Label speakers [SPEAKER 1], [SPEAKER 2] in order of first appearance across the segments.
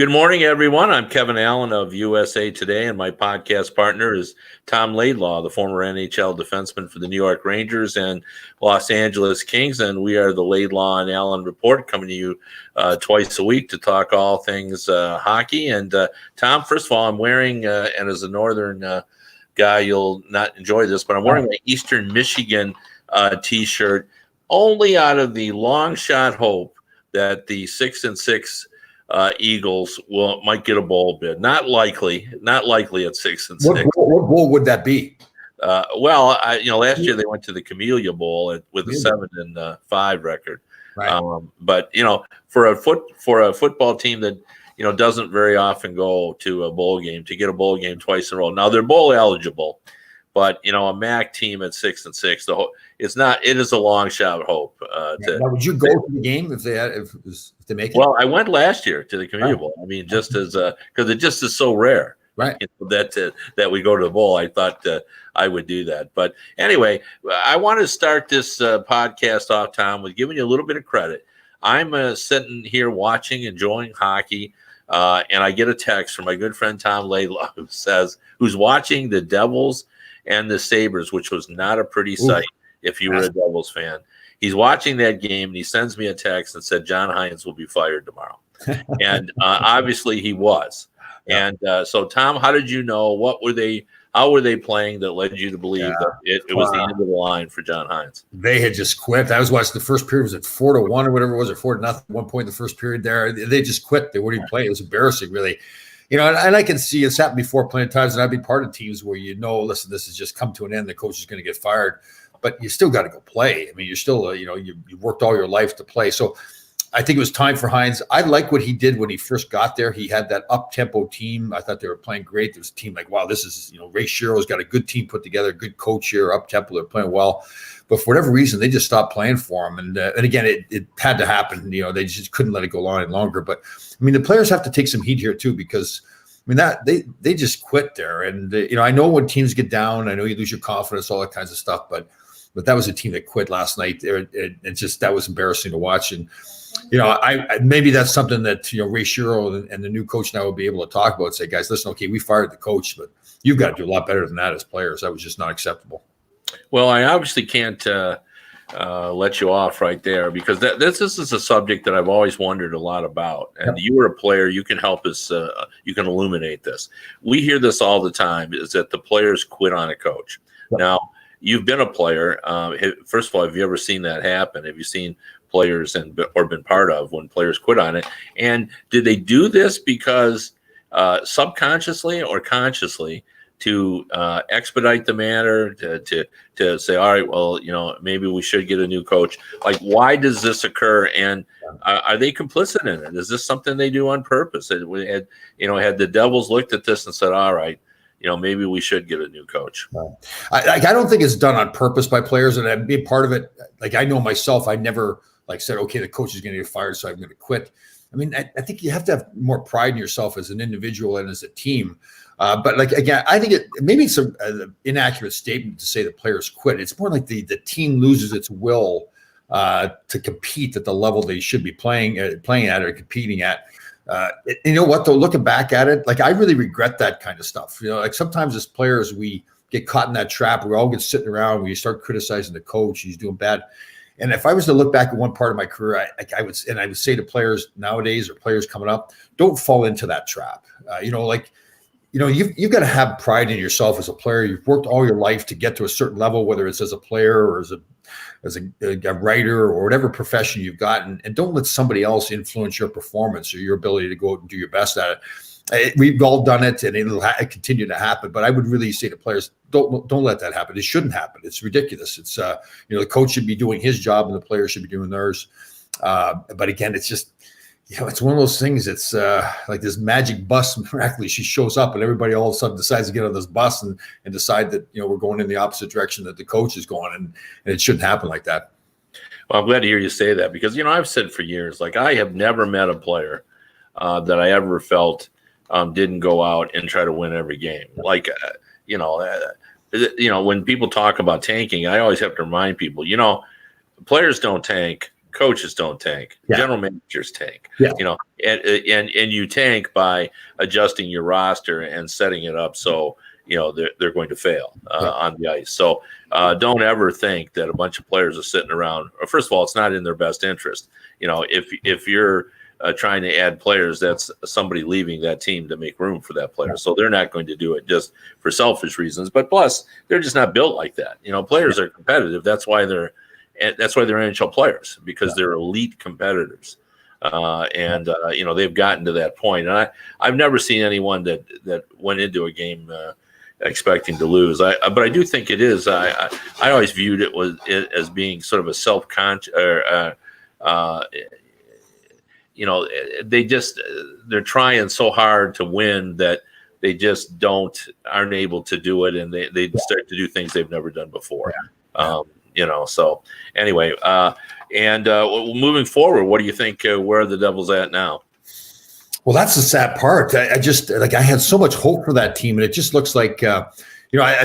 [SPEAKER 1] Good morning, everyone. I'm Kevin Allen of USA Today, and my podcast partner is Tom Laidlaw, the former NHL defenseman for the New York Rangers and Los Angeles Kings. And we are the Laidlaw and Allen Report, coming to you twice a week to talk all things hockey. And Tom, first of all, I'm wearing, and as a northern guy, you'll not enjoy this, but I'm wearing my Eastern Michigan T-shirt only out of the long shot hope that the 6-6 Eagles might get a bowl bid. Not likely at 6-6.
[SPEAKER 2] What bowl would that be?
[SPEAKER 1] Last year they went to the Camellia Bowl with a 7-5 record.
[SPEAKER 2] Right.
[SPEAKER 1] But for a football team that doesn't very often go to a bowl game, to get a bowl game twice in a row. Now they're bowl eligible, but a MAC team at 6-6, it is a long shot hope.
[SPEAKER 2] Now, would you go to the game if they make it?
[SPEAKER 1] Well, I went last year to the Camellia Bowl. I mean, just as because it just is so rare,
[SPEAKER 2] right?
[SPEAKER 1] That we go to the bowl. I thought I would do that, but anyway, I want to start this podcast off, Tom, with giving you a little bit of credit. I'm sitting here watching, enjoying hockey, and I get a text from my good friend Tom Laidlaw, who's watching the Devils and the Sabres, which was not a pretty sight if you were a Devils fan. He's watching that game, and he sends me a text and said John Hines will be fired tomorrow. And obviously he was. Yeah. And so, Tom, how did you know? How were they playing that led you to believe that it was the end of the line for John Hines?
[SPEAKER 2] They had just quit. I was watching the first period. Was it 4-1 or whatever it was, or 4-0 at one point in the first period there? They just quit. They weren't even playing. It was embarrassing, really. And I can see it's happened before plenty of times, and I've been part of teams where listen, this has just come to an end. The coach is going to get fired, but you still got to go play. I mean, you're still, you worked all your life to play. So I think it was time for Hines. I like what he did when he first got there. He had that up-tempo team. I thought they were playing great. There was a team like, wow, this is, Ray Shero's got a good team put together, good coach here, up-tempo. They're playing well. But for whatever reason, they just stopped playing for him. And again, it had to happen. They just couldn't let it go on any longer. But, I mean, the players have to take some heat here too, because that they just quit there. And, I know when teams get down, I know you lose your confidence, all that kinds of stuff. But that was a team that quit last night. That was embarrassing to watch. And, I maybe that's something that, Ray Shero and the new coach now will be able to talk about. Say, guys, listen, okay, we fired the coach, but you've got to do a lot better than that as players. That was just not acceptable.
[SPEAKER 1] Well, I obviously can't let you off right there, because this is a subject that I've always wondered a lot about. And you were a player. You can help us. You can illuminate this. We hear this all the time, is that the players quit on a coach. Yep. Now, you've been a player. First of all, have you ever seen that happen? Have you seen players or been part of when players quit on it? And did they do this because subconsciously or consciously to expedite the matter, to say, all right, well, maybe we should get a new coach? Like, why does this occur? And are they complicit in it? Is this something they do on purpose? Had the Devils looked at this and said, all right, maybe we should get a new coach?
[SPEAKER 2] I don't think it's done on purpose by players, and I'd be a part of it. Like, I know myself, I never said, okay, the coach is going to get fired, so I'm going to quit. I mean, I think you have to have more pride in yourself as an individual and as a team. But again, I think maybe it's an inaccurate statement to say the players quit. It's more like the team loses its will to compete at the level they should be playing at or competing at. You know what, though, looking back at it, I really regret that kind of stuff. Sometimes as players, we get caught in that trap. We all get sitting around, we start criticizing the coach, he's doing bad. And if I was to look back at one part of my career, I would say to players nowadays or players coming up, don't fall into that trap. You've got to have pride in yourself as a player. You've worked all your life to get to a certain level, whether it's as a player or as a writer or whatever profession you've got, and don't let somebody else influence your performance or your ability to go out and do your best at it. We've all done it, and it'll continue to happen. But I would really say to players, don't let that happen. It shouldn't happen. It's ridiculous. It's the coach should be doing his job, and the players should be doing theirs. But again, it's just it's one of those things. It's like this magic bus. Miraculously, she shows up, and everybody all of a sudden decides to get on this bus and decide that we're going in the opposite direction that the coach is going, and it shouldn't happen like that.
[SPEAKER 1] Well, I'm glad to hear you say that, because I've said for years, I have never met a player that I ever felt didn't go out and try to win every game. When people talk about tanking, I always have to remind people, players don't tank coaches don't tank.
[SPEAKER 2] Yeah.
[SPEAKER 1] General managers tank.
[SPEAKER 2] Yeah.
[SPEAKER 1] And you tank by adjusting your roster and setting it up so they're going to fail on the ice. So don't ever think that a bunch of players are sitting around. First of all, it's not in their best interest. If you're trying to add players, that's somebody leaving that team to make room for that player. So they're not going to do it just for selfish reasons. But plus, they're just not built like that. Players are competitive. That's why they're NHL players, because they're elite competitors. They've gotten to that point. And I've never seen anyone that went into a game expecting to lose. But I do think it is. I always viewed it as being sort of a self-conscious. They're trying so hard to win that they just aren't able to do it, and they start to do things they've never done before. So anyway, moving forward, what do you think? Where are the Devils at now?
[SPEAKER 2] Well, that's the sad part. I had so much hope for that team, and it just looks like, I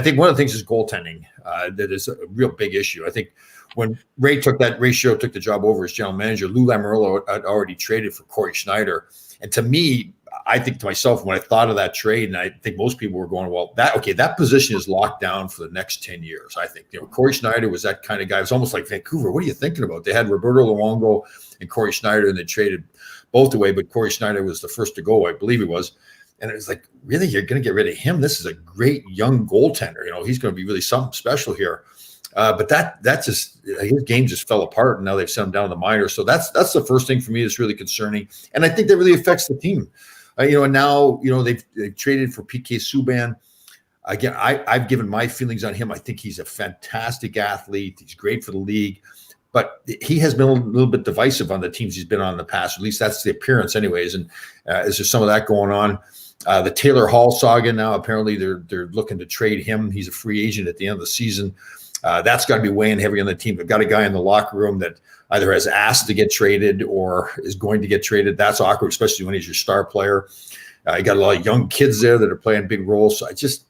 [SPEAKER 2] think one of the things is goaltending. That is a real big issue. I think when Ray Shero took the job over as general manager, Lou Lamoriello had already traded for Corey Schneider. And to me, I think to myself, when I thought of that trade, and I think most people were going, well, that position is locked down for the next 10 years. I think, Corey Schneider was that kind of guy. It was almost like Vancouver. What are you thinking about? They had Roberto Luongo and Corey Schneider, and they traded both away, but Corey Schneider was the first to go, I believe he was. And it was like, really, you're going to get rid of him? This is a great young goaltender. He's going to be really something special here. But that just, his game just fell apart, and now they've sent him down to the minors. So that's the first thing for me that's really concerning. And I think that really affects the team. And now, they've traded for PK Subban. Again, I've given my feelings on him. I think he's a fantastic athlete. He's great for the league. But he has been a little bit divisive on the teams he's been on in the past. At least that's the appearance anyways. And is there some of that going on? The Taylor Hall saga now, apparently they're looking to trade him. He's a free agent at the end of the season. That's got to be weighing heavy on the team. They've got a guy in the locker room that either has asked to get traded or is going to get traded. That's awkward, especially when he's your star player. You got a lot of young kids there that are playing big roles. So I just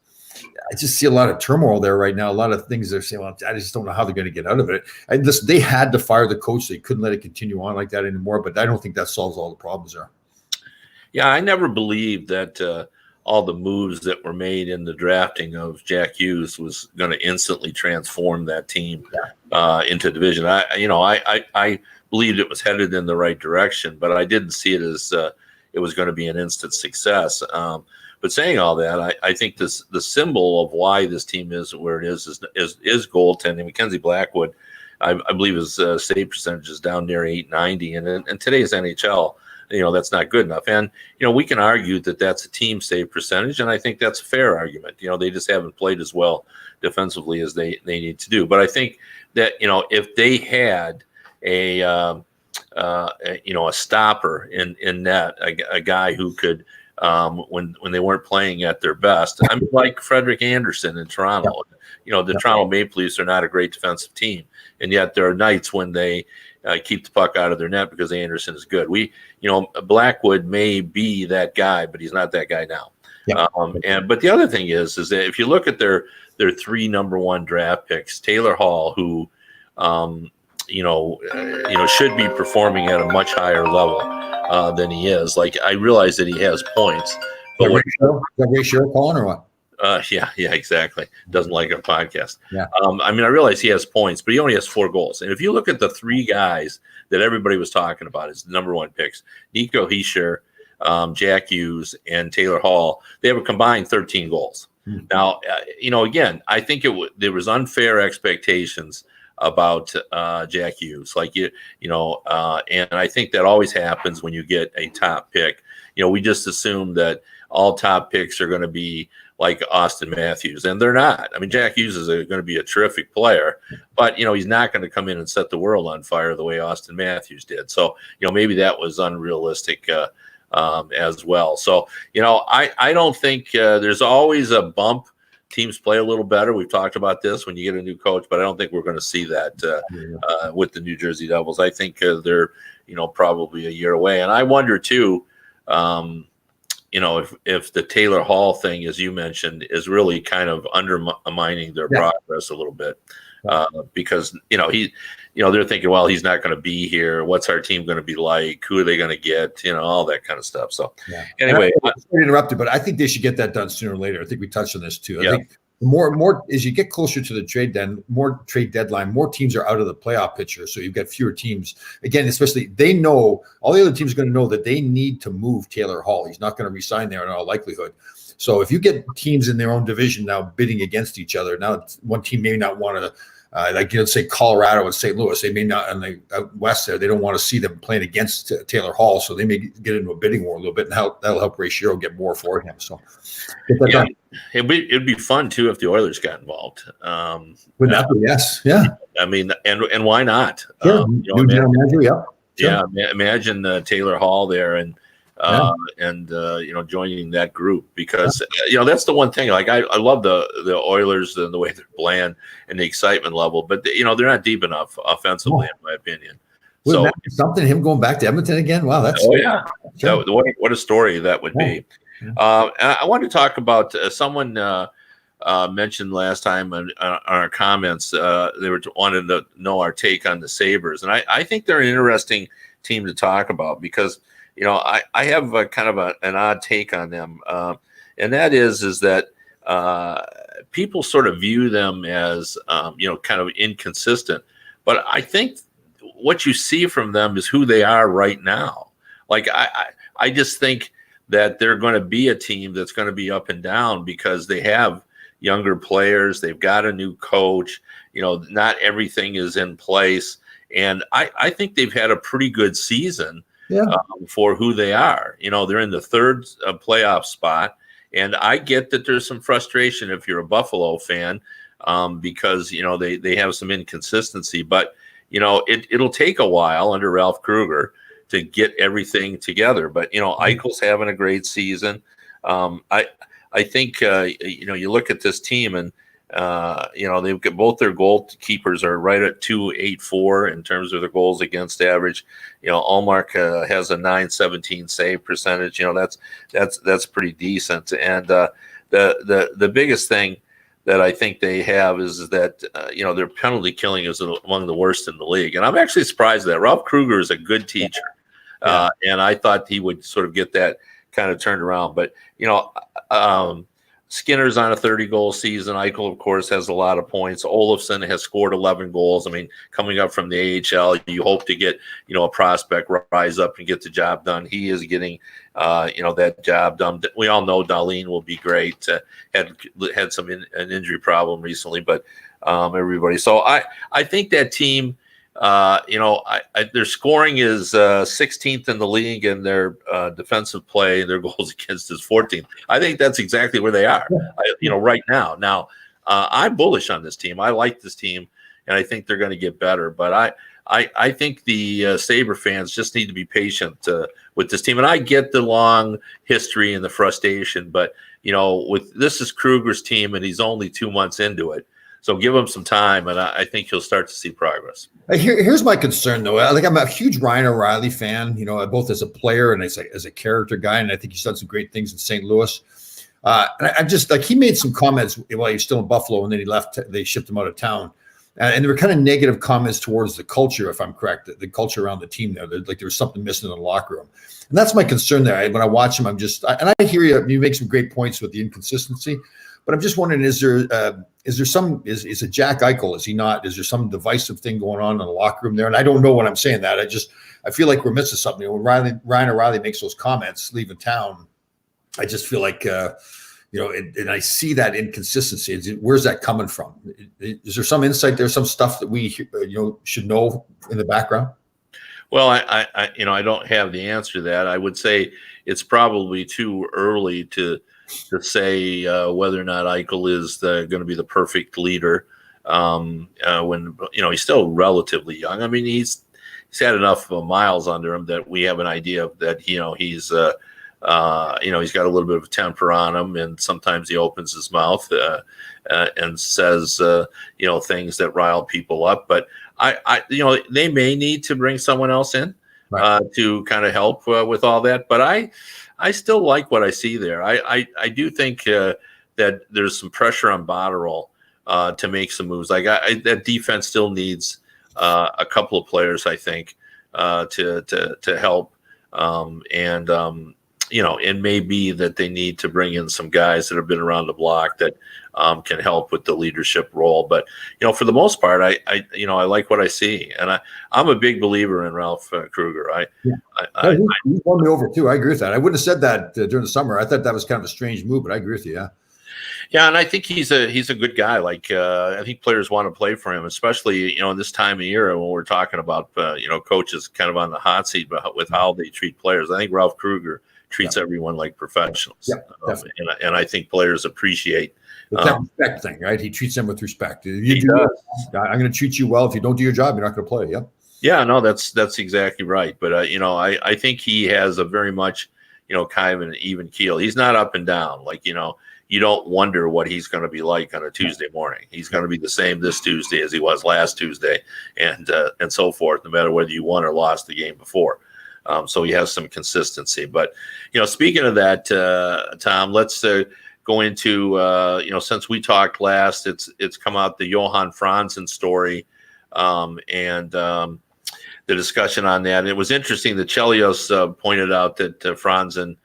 [SPEAKER 2] see a lot of turmoil there right now. A lot of things they're saying, well, I just don't know how they're going to get out of it. And they had to fire the coach. They couldn't let it continue on like that anymore. But I don't think that solves all the problems there.
[SPEAKER 1] Yeah, I never believed that all the moves that were made in the drafting of Jack Hughes was going to instantly transform that team into division. I believed it was headed in the right direction, but I didn't see it as it was going to be an instant success. But saying all that, I think the symbol of why this team is where it is goaltending. Mackenzie Blackwood, I believe his save percentage is down near 890, and in today's NHL, that's not good enough. And, we can argue that that's a team save percentage, and I think that's a fair argument. They just haven't played as well defensively as they need to do. But I think that, if they had a stopper in net, a guy who could, when they weren't playing at their best, I mean, like Frederik Andersen in Toronto. The Toronto Maple Leafs are not a great defensive team, and yet there are nights when they keep the puck out of their net because Andersen is good. Blackwood may be that guy, but he's not that guy now. Yep. But the other thing is that if you look at their 3 number 1 draft picks, Taylor Hall, who should be performing at a much higher level than he is. Like, I realize that he has points, but
[SPEAKER 2] is that Ray Shero calling or what?
[SPEAKER 1] Yeah, exactly. Doesn't like a podcast.
[SPEAKER 2] Yeah.
[SPEAKER 1] I realize he has points, but he only has 4 goals. And if you look at the 3 guys that everybody was talking about as the number 1 picks, Nico Hischier, Jack Hughes, and Taylor Hall, they have a combined 13 goals. Mm-hmm. Now, again, I think there was unfair expectations about Jack Hughes, and I think that always happens when you get a top pick. We just assume that all top picks are going to be like Austin Matthews, and they're not. Jack Hughes is going to be a terrific player, but he's not going to come in and set the world on fire the way Austin Matthews did. So maybe that was unrealistic as well. So I don't think there's always a bump. Teams play a little better. We've talked about this when you get a new coach, but I don't think we're going to see that with the New Jersey Devils. I think they're probably a year away, and I wonder too. If the Taylor Hall thing, as you mentioned, is really kind of undermining their progress a little bit. because they're thinking, well, he's not going to be here. What's our team going to be like? Who are they going to get? All that kind of stuff. So anyway,
[SPEAKER 2] sorry to interrupt you, but I think they should get that done sooner or later. I think we touched on this too. I think more as you get closer to the trade deadline, more teams are out of the playoff picture. So you've got fewer teams. Again, especially they know all the other teams are going to know that they need to move Taylor Hall. He's not going to resign there in all likelihood. So if you get teams in their own division now bidding against each other, now one team may not want to, let's say Colorado and St. Louis, they may not, and they out west there, they don't want to see them playing against Taylor Hall, so they may get into a bidding war a little bit, and that'll help Ray Shero get more for him. So
[SPEAKER 1] it'd be fun too if the Oilers got involved.
[SPEAKER 2] Would that be? Yes, yeah.
[SPEAKER 1] I mean, and why not?
[SPEAKER 2] Sure.
[SPEAKER 1] Imagine Taylor Hall there and joining that group, because that's the one thing. Like I love the Oilers and the way they're playing and the excitement level, but they're not deep enough offensively, in my opinion.
[SPEAKER 2] So something him going back to Edmonton again. Wow, that's
[SPEAKER 1] sure. What a story that would be. I want to talk about someone mentioned last time on our comments. They wanted to know our take on the Sabres, and I think they're an interesting team to talk about because. I have a kind of an odd take on them, and that is that people sort of view them as kind of inconsistent. But I think what you see from them is who they are right now. Like I just think that they're going to be a team that's going to be up and down because they have younger players, they've got a new coach. Not everything is in place, and I think they've had a pretty good season. For who they are. They're in the third playoff spot, and I get that there's some frustration if you're a Buffalo fan because they have some inconsistency, but it'll take a while under Ralph Kruger to get everything together. But Eichel's having a great season. I think you look at this team and they've got both their goalkeepers are right at 2.84 in terms of their goals against average. Allmark has a 917 save percentage. That's pretty decent. And the biggest thing that I think they have is that their penalty killing is among the worst in the league. And I'm actually surprised that Ralph Kruger is a good teacher, and I thought he would sort of get that kind of turned around. But Skinner's on a 30-goal season. Eichel, of course, has a lot of points. Olofsson has scored 11 goals. I mean, coming up from the AHL, you hope to get, a prospect rise up and get the job done. He is getting, that job done. We all know Dahlin will be great. Had an injury problem recently, but everybody. So I think that team, their scoring is 16th in the league, and their defensive play, their goals against is 14th. I think that's exactly where they are, right now. Now, I'm bullish on this team. I like this team, and I think they're going to get better. But I think the Sabre fans just need to be patient with this team. And I get the long history and the frustration, but this is Kruger's team, and he's only 2 months into it. So give him some time, and I think he'll start to see progress.
[SPEAKER 2] Here's my concern, though. I'm a huge Ryan O'Reilly fan, both as a player and as a character guy, and I think he's done some great things in St. Louis. And I just he made some comments while he was still in Buffalo, and then he left. They shipped him out of town, and there were kind of negative comments towards the culture, if I'm correct, the culture around the team there. Like there was something missing in the locker room, and that's my concern there. When I watch him, and I hear you. You make some great points with the inconsistency. But I'm just wondering, is there it Jack Eichel? Is he not? Is there some divisive thing going on in the locker room there? And I don't know when I'm saying that. I feel like we're missing something. When Ryan O'Reilly makes those comments leaving town, I just feel like, and I see that inconsistency. Where's that coming from? Is there some insight there, some stuff that we, should know in the background?
[SPEAKER 1] Well, I don't have the answer to that. I would say it's probably too early to say whether or not Eichel is going to be the perfect leader when he's still relatively young. I mean, he's had enough miles under him that we have an idea that he's he's got a little bit of a temper on him, and sometimes he opens his mouth and says things that rile people up. But they may need to bring someone else in to kind of help with all that. But I still like what I see there. I do think that there's some pressure on Botterill to make some moves. Like that defense still needs a couple of players, I think, to help. It may be that they need to bring in some guys that have been around the block that can help with the leadership role. But for the most part, I like what I see, and I'm a big believer in Ralph Kruger.
[SPEAKER 2] He won me over too. I agree with that. I wouldn't have said that during the summer. I thought that was kind of a strange move, but I agree with you. Yeah.
[SPEAKER 1] Yeah, and I think he's a good guy. Like I think players want to play for him, especially in this time of year when we're talking about coaches kind of on the hot seat with how they treat players. I think Ralph Kruger treats everyone like professionals, and I think players appreciate
[SPEAKER 2] that respect thing, right? He treats them with respect.
[SPEAKER 1] He does.
[SPEAKER 2] I'm going to treat you well. If you don't do your job, you're not going to play. Yep.
[SPEAKER 1] Yeah, no, that's exactly right. But I think he has a very much kind of an even keel. He's not up and down. Like you don't wonder what he's going to be like on a Tuesday morning. He's going to be the same this Tuesday as he was last Tuesday, and so forth, no matter whether you won or lost the game before. So he has some consistency. But, speaking of that, Tom, let's go into, since we talked last, it's come out the Johan Franzen story and the discussion on that. And it was interesting that Chelios pointed out that Franzen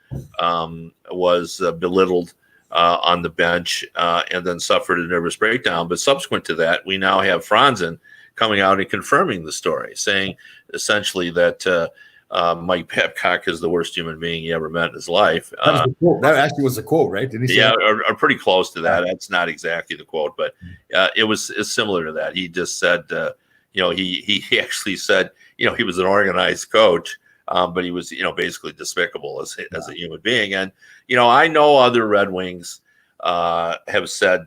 [SPEAKER 1] was belittled on the bench and then suffered a nervous breakdown. But subsequent to that, we now have Franzen coming out and confirming the story, saying essentially that Mike Babcock is the worst human being he ever met in his life.
[SPEAKER 2] That actually was a quote, right? Didn't he say
[SPEAKER 1] or pretty close to that. That's not exactly the quote, but it's similar to that. He just said, he actually said, he was an organized coach, but he was, basically despicable as a human being. And, I know other Red Wings have said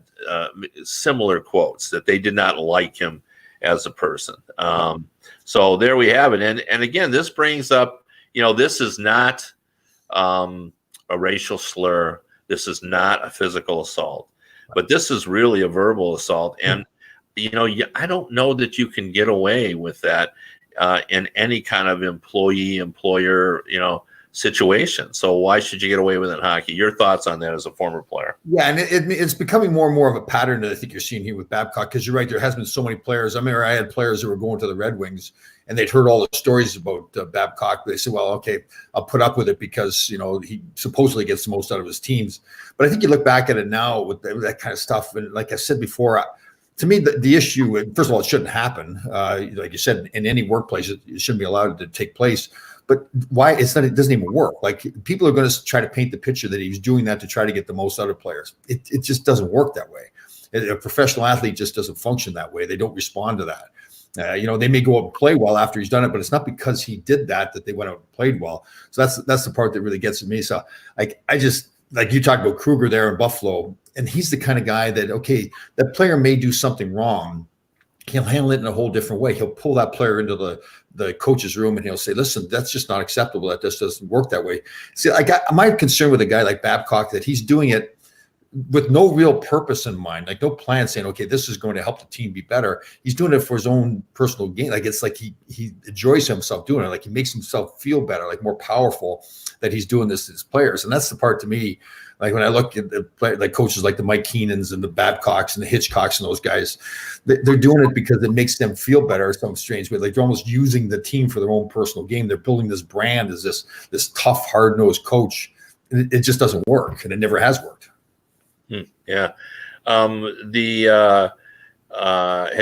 [SPEAKER 1] similar quotes that they did not like him as a person. So there we have it. And again, this brings up, this is not a racial slur. This is not a physical assault, but this is really a verbal assault. And, I don't know that you can get away with that in any kind of employee-employer, situation. So why should you get away with it in hockey? Your thoughts on that as a former player?
[SPEAKER 2] Yeah, and it's becoming more and more of a pattern that I think you're seeing here with Babcock, because you're right, there has been so many players. I remember I had players that were going to the Red Wings and they'd heard all the stories about Babcock. They said, well, okay, I'll put up with it because, he supposedly gets the most out of his teams. But I think you look back at it now with that kind of stuff. And like I said before, to me, the issue, first of all, it shouldn't happen. Like you said, in any workplace, it shouldn't be allowed to take place. But why it doesn't even work. Like people are going to try to paint the picture that he's doing that to try to get the most out of players. It just doesn't work that way. A professional athlete just doesn't function that way. They don't respond to that. They may go out and play well after he's done it, but it's not because he did that they went out and played well. So that's the part that really gets to me. So I just, like you talked about Kruger there in Buffalo, and he's the kind of guy that, okay, that player may do something wrong. He'll handle it in a whole different way. He'll pull that player into the coach's room and he'll say, listen, that's just not acceptable. That just doesn't work that way. See, my concern with a guy like Babcock, that he's doing it with no real purpose in mind, like no plan saying, okay, this is going to help the team be better. He's doing it for his own personal gain. Like it's like he enjoys himself doing it. Like he makes himself feel better, like more powerful that he's doing this to his players. And that's the part to me, like when I look at the play, like coaches like the Mike Keenans and the Babcocks and the Hitchcocks and those guys, they're doing it because it makes them feel better in some strange way. Like they're almost using the team for their own personal game. They're building this brand as this tough, hard-nosed coach. And it just doesn't work, and it never has worked.
[SPEAKER 1] Yeah. Have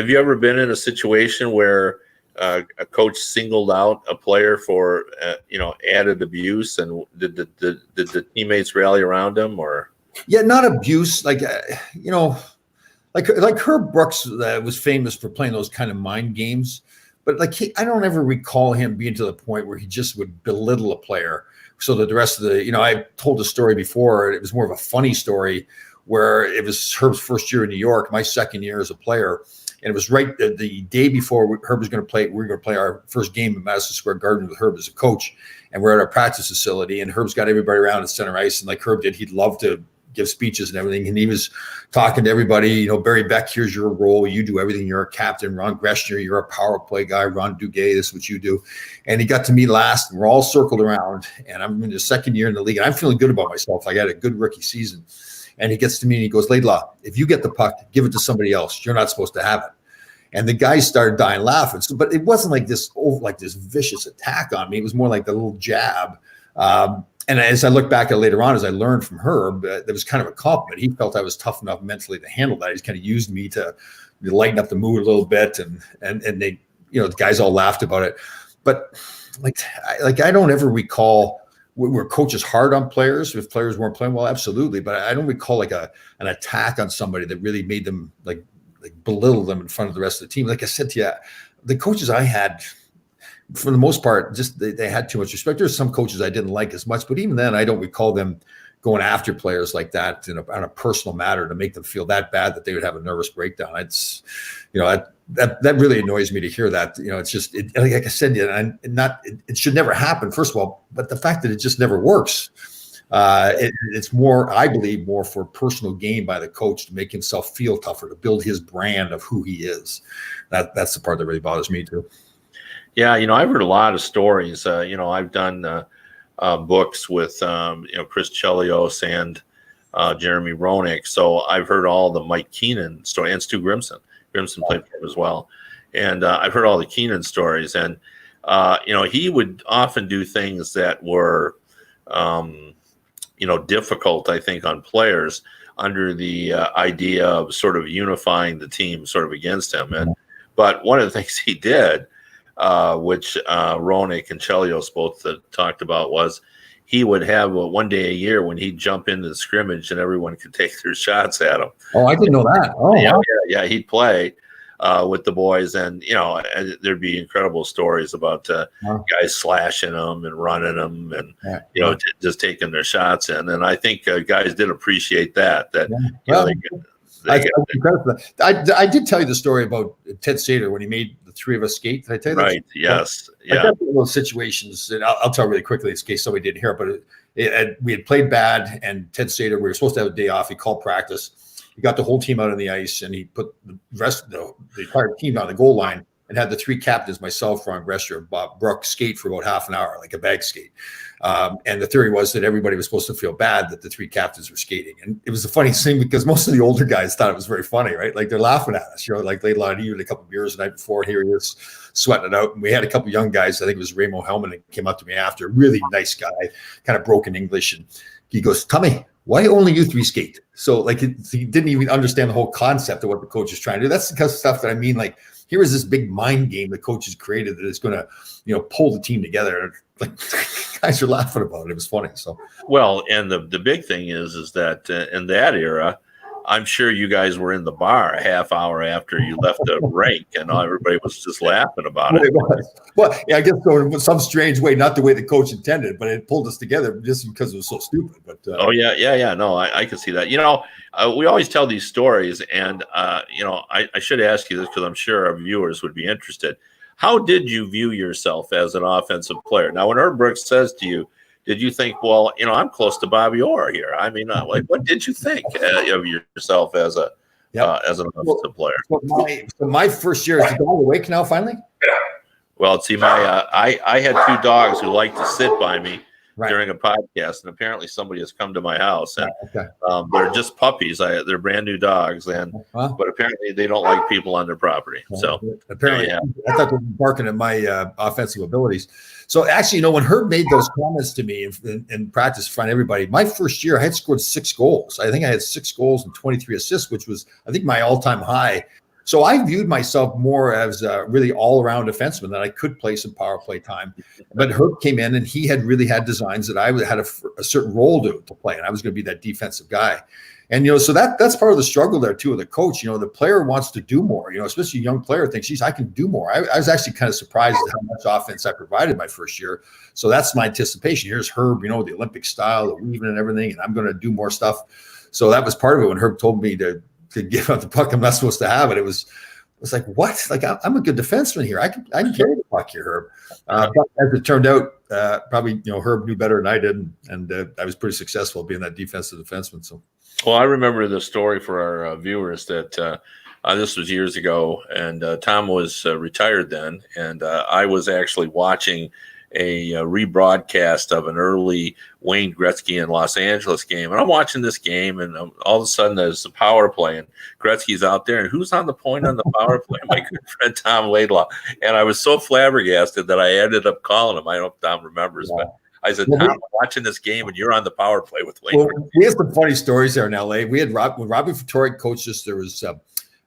[SPEAKER 1] you ever been in a situation where a coach singled out a player for added abuse, and did the teammates rally around him? Or
[SPEAKER 2] not abuse, like Herb Brooks was famous for playing those kind of mind games, but I don't ever recall him being to the point where he just would belittle a player so that the rest of I told the story before. It was more of a funny story where it was Herb's first year in New York, my second year as a player. And it was right the day before Herb was going to play. We were going to play our first game in Madison Square Garden with Herb as a coach. And we're at our practice facility, and Herb's got everybody around at center ice. And like Herb did, he'd love to give speeches and everything. And he was talking to everybody, Barry Beck, here's your role. You do everything. You're a captain. Ron Greshner, you're a power play guy. Ron Duguay, this is what you do. And he got to me last, and we're all circled around. And I'm in the second year in the league, and I'm feeling good about myself. I got a good rookie season. And he gets to me and he goes, Laidlaw, if you get the puck, give it to somebody else. You're not supposed to have it. And the guys started dying laughing. So, but it wasn't like this vicious attack on me. It was more like the little jab. And as I look back at it later on, as I learned from Herb, there was kind of a compliment. He felt I was tough enough mentally to handle that. He's kind of used me to lighten up the mood a little bit. And they, the guys all laughed about it. But I don't ever recall were coaches hard on players if players weren't playing well. Absolutely. But I don't recall like an attack on somebody that really made them like belittle them in front of the rest of the team. Like I said to you, the coaches I had, for the most part, just they had too much respect. There's some coaches I didn't like as much, but even then, I don't recall them going after players like that on a personal matter to make them feel that bad that they would have a nervous breakdown. It's, that really annoys me to hear that. It's just like I said, it should never happen. First of all, but the fact that it just never works. It's more, I believe, more for personal gain by the coach to make himself feel tougher, to build his brand of who he is. That's the part that really bothers me too.
[SPEAKER 1] Yeah, I've heard a lot of stories. I've done books with Chris Chelios and Jeremy Roenick. So I've heard all the Mike Keenan story and Stu Grimson. Grimson played for him as well, and I've heard all the Keenan stories. And he would often do things that were difficult, I think, on players under the idea of sort of unifying the team sort of against him. But one of the things he did, which Roenick and Chelios both talked about, was he would have one day a year when he'd jump into the scrimmage and everyone could take their shots at him.
[SPEAKER 2] Oh, I didn't know that. Oh,
[SPEAKER 1] yeah,
[SPEAKER 2] wow.
[SPEAKER 1] Yeah, he'd play with the boys, and there'd be incredible stories about guys slashing them and running them, and just taking their shots in. And I think guys did appreciate that.
[SPEAKER 2] I did tell you the story about Ted Sater when he made the three of us skate. Did I tell you that?
[SPEAKER 1] Right. Yes.
[SPEAKER 2] Yeah. One of those situations, and I'll tell really quickly in case somebody didn't hear it, but we had played bad, and Ted Sater, we were supposed to have a day off. He called practice. He got the whole team out on the ice, and he put the rest of the entire team on the goal line and had the three captains, myself, Ron Gresser, Bob Brook, skate for about half an hour, like a bag skate. And the theory was that everybody was supposed to feel bad that the three captains were skating. And it was a funny thing because most of the older guys thought it was very funny, right? Like they're laughing at us, like they lied to you a couple of beers the night before. Here he is sweating it out. And we had a couple of young guys. I think it was Ramo Hellman that came up to me after, really nice guy, kind of broken English. And he goes, Tommy, why only you three skate? So he didn't even understand the whole concept of what the coach is trying to do. That's the kind of stuff that I mean, like, here is this big mind game the coach has created that is going to, pull the team together. Like guys are laughing about it. It was funny. So
[SPEAKER 1] well, and the big thing is that in that era, I'm sure you guys were in the bar a half hour after you left the rink, and everybody was just laughing about it.
[SPEAKER 2] Well, yeah, I guess so in some strange way, not the way the coach intended, but it pulled us together just because it was so stupid. But
[SPEAKER 1] no, I can see that. We always tell these stories, and I should ask you this because I'm sure our viewers would be interested. How did you view yourself as an offensive player? Now, when Herb Brooks says to you, did you think, well, I'm close to Bobby Orr here? I mean, what did you think of yourself as an offensive player?
[SPEAKER 2] So my first year, is the dog awake now finally?
[SPEAKER 1] Well, see, I had two dogs who liked to sit by me during a podcast, and apparently somebody has come to my house, and they're just puppies. They're brand new dogs, but apparently they don't like people on their property. So
[SPEAKER 2] apparently, I thought they were barking at my offensive abilities. So actually, when Herb made those comments to me in practice in front of everybody, my first year I had scored 6 goals. I think I had 6 goals and 23 assists, which was, I think, my all-time high. So I viewed myself more as a really all-around defenseman, that I could play some power play time. But Herb came in, and he had really had designs that I had a certain role to play, and I was going to be that defensive guy. And, so that's part of the struggle there, too, of the coach. The player wants to do more, especially a young player thinks, geez, I can do more. I was actually kind of surprised at how much offense I provided my first year. So that's my anticipation. Here's Herb, the Olympic style, the weaving and everything, and I'm going to do more stuff. So that was part of it. When Herb told me to give out the puck, I'm not supposed to have it. It was like, what? Like, I'm a good defenseman here. I can carry the puck here, Herb. But as it turned out, probably, Herb knew better than I did. And I was pretty successful being that defensive defenseman. So.
[SPEAKER 1] Well, I remember the story for our viewers that this was years ago, and Tom was retired then, and I was actually watching rebroadcast of an early Wayne Gretzky in Los Angeles game, and I'm watching this game, and all of a sudden there's the power play, and Gretzky's out there, and who's on the point on the power play? My good friend Tom Laidlaw. And I was so flabbergasted that I ended up calling him. I don't know if Tom remembers, but I said, Tom, I'm watching this game, and you're on the power play with Wayne.
[SPEAKER 2] Well, we had some funny stories there in LA. We had when Robbie Ftorek coached us. There was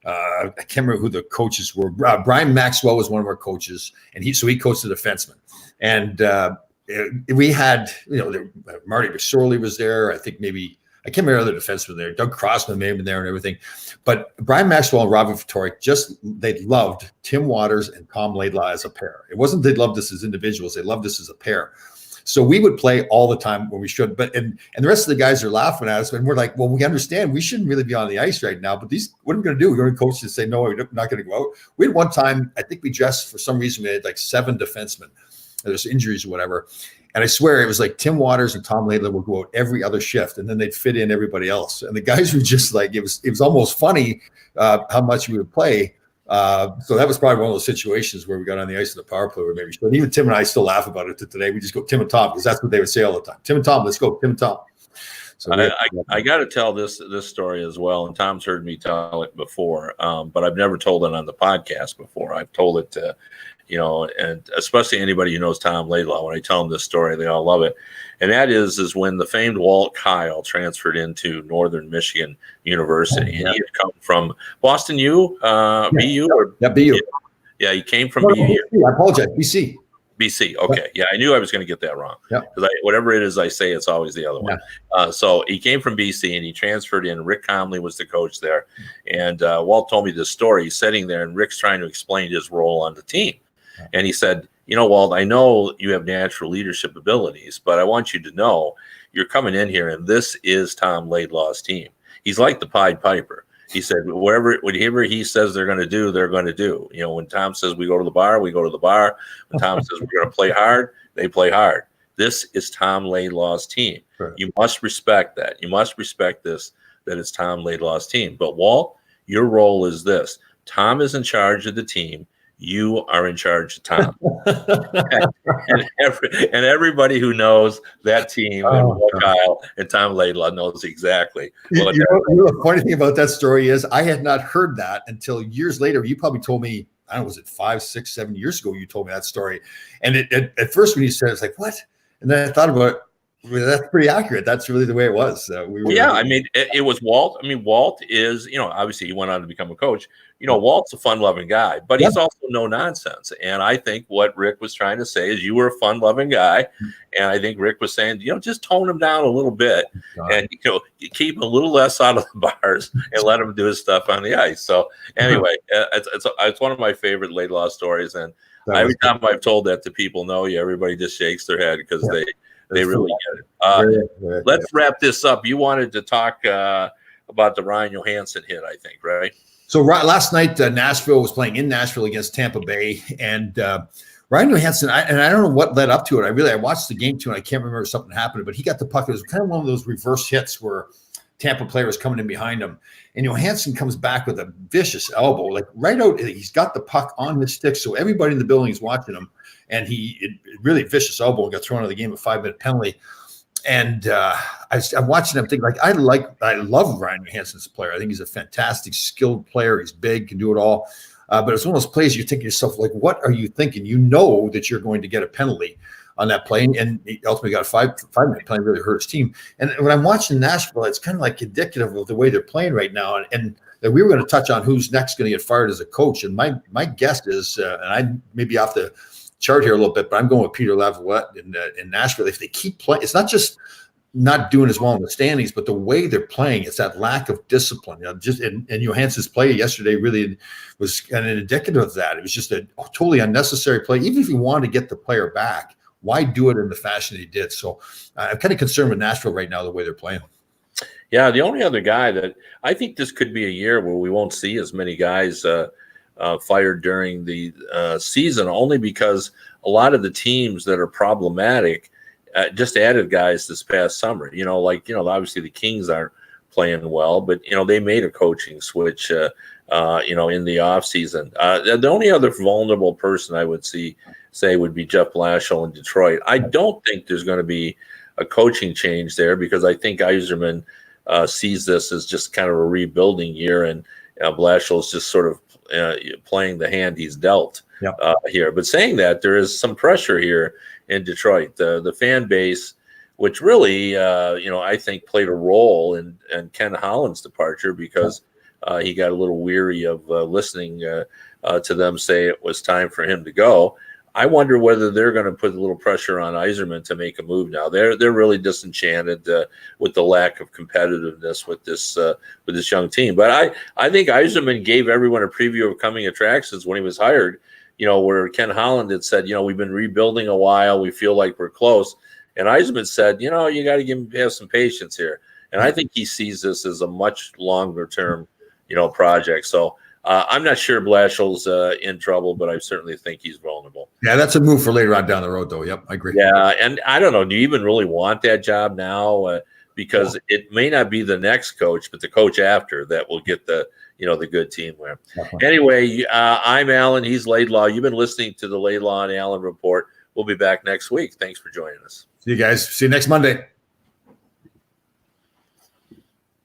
[SPEAKER 2] I can't remember who the coaches were. Brian Maxwell was one of our coaches, and he coached the defenseman. And we had, Marty McSorley was there. I think maybe I can't remember other defensemen there. Doug Crossman may have been there and everything. But Brian Maxwell and Robbie Ftorek they loved Tim Waters and Tom Laidlaw as a pair. It wasn't they loved us as individuals; they loved us as a pair. So we would play all the time when we should, and the rest of the guys are laughing at us, and we're like, well, we understand we shouldn't really be on the ice right now, but what are we going to do? We're going to coach and say, no, we're not going to go out. We had one time, I think we just, for some reason, we had like 7 defensemen. There's injuries or whatever. And I swear it was like Tim Waters and Tom Laidlaw would go out every other shift, and then they'd fit in everybody else. And the guys were just like, it was almost funny how much we would play. So that was probably one of those situations where we got on the ice in the power play where maybe, but even Tim and I still laugh about it to today. We just go Tim and Tom because that's what they would say all the time. Tim and Tom, let's go. Tim and Tom. So
[SPEAKER 1] I got to tell this story as well, and Tom's heard me tell it before, but I've never told it on the podcast before. I've told it to, and especially anybody who knows Tom Laidlaw. When I tell them this story, they all love it. And that is when the famed Walt Kyle transferred into Northern Michigan University. And he had come from Boston BU?
[SPEAKER 2] BU.
[SPEAKER 1] Yeah, he came from BU.
[SPEAKER 2] I apologize, BC.
[SPEAKER 1] BC. Okay. Yeah, I knew I was going to get that wrong. Because whatever it is I say, it's always the other one. So he came from BC and he transferred in. Rick Comley was the coach there. And Walt told me this story. He's sitting there and Rick's trying to explain his role on the team. And he said, Walt, I know you have natural leadership abilities, but I want you to know you're coming in here and this is Tom Laidlaw's team. He's like the Pied Piper. He said, whatever he says they're going to do, they're going to do. When Tom says we go to the bar, we go to the bar. When Tom says we're going to play hard, they play hard. This is Tom Laidlaw's team. Right. You must respect that. You must respect this, that it's Tom Laidlaw's team. But Walt, your role is this. Tom is in charge of the team. You are in charge of Tom. and everybody who knows that team and Walt Kyle and Tom Laidlaw knows exactly.
[SPEAKER 2] The funny thing about that story is I had not heard that until years later. You probably told me, I don't know, was it 5, 6, 7 years ago you told me that story. And at first when you said it, it's like, what? And then I thought about it. Well, that's pretty accurate. That's really the way it was.
[SPEAKER 1] It was Walt. I mean, Walt is, obviously he went on to become a coach. Walt's a fun-loving guy, but he's also no nonsense. And I think what Rick was trying to say is you were a fun-loving guy. And I think Rick was saying, just tone him down a little bit and, keep a little less out of the bars and let him do his stuff on the ice. So anyway, it's one of my favorite Laidlaw stories. And every time I've told that to people, everybody just shakes their head because they really get it. Let's wrap this up. You wanted to talk about the Ryan Johansen hit, I think, right?
[SPEAKER 2] So last night, Nashville was playing in Nashville against Tampa Bay, and Ryan Johansen. I don't know what led up to it. I watched the game too, and I can't remember if something happened, but he got the puck. It was kind of one of those reverse hits where Tampa player was coming in behind him, and Johansen comes back with a vicious elbow, like right out. He's got the puck on his stick, so everybody in the building is watching him. And it really vicious elbow and got thrown out of the game, a 5-minute penalty. And I'm watching him think I love Ryan Johansen's player. I think he's a fantastic, skilled player. He's big, can do it all. But it's one of those plays you think to yourself, like, what are you thinking? You know that you're going to get a penalty on that play. And he ultimately got a 5-minute penalty, really hurt his team. And when I'm watching Nashville, it's kind of like indicative of the way they're playing right now. And that we were going to touch on who's next going to get fired as a coach. And my guess is, and I may be off the chart here a little bit, but I'm going with Peter Laviolette in Nashville. If they keep playing, it's not just not doing as well in the standings, but the way they're playing, it's that lack of discipline. And Johansen's play yesterday really was kind of indicative of that. It was just a totally unnecessary play. Even if you wanted to get the player back, why do it in the fashion he did? So I'm kind of concerned with Nashville right now, the way they're playing.
[SPEAKER 1] Yeah, the only other guy that I think this could be a year where we won't see as many guys fired during the season, only because a lot of the teams that are problematic just added guys this past summer. Obviously the Kings aren't playing well, but they made a coaching switch in the offseason. The only other vulnerable person I would see say would be Jeff Blashill in Detroit. I don't think there's going to be a coaching change there because I think Yzerman sees this as just kind of a rebuilding year, and Blashill is just sort of playing the hand he's dealt here. But saying that, there is some pressure here in Detroit. The fan base, which really, I think played a role in Ken Holland's departure because he got a little weary of listening to them say it was time for him to go. I wonder whether they're going to put a little pressure on Yzerman to make a move now. They're really disenchanted with the lack of competitiveness with this young team. But I think Yzerman gave everyone a preview of coming attractions when he was hired, where Ken Holland had said, we've been rebuilding a while. We feel like we're close. And Yzerman said, you got to have some patience here. And I think he sees this as a much longer term, project. So I'm not sure Blashill's in trouble, but I certainly think he's vulnerable.
[SPEAKER 2] Yeah, that's a move for later on down the road, though. Yep, I agree.
[SPEAKER 1] Yeah, and I don't know. Do you even really want that job now? Because it may not be the next coach, but the coach after that will get the good team there. Anyway, I'm Alan. He's Laidlaw. You've been listening to the Laidlaw and Allen Report. We'll be back next week. Thanks for joining us.
[SPEAKER 2] See you guys. See you next Monday.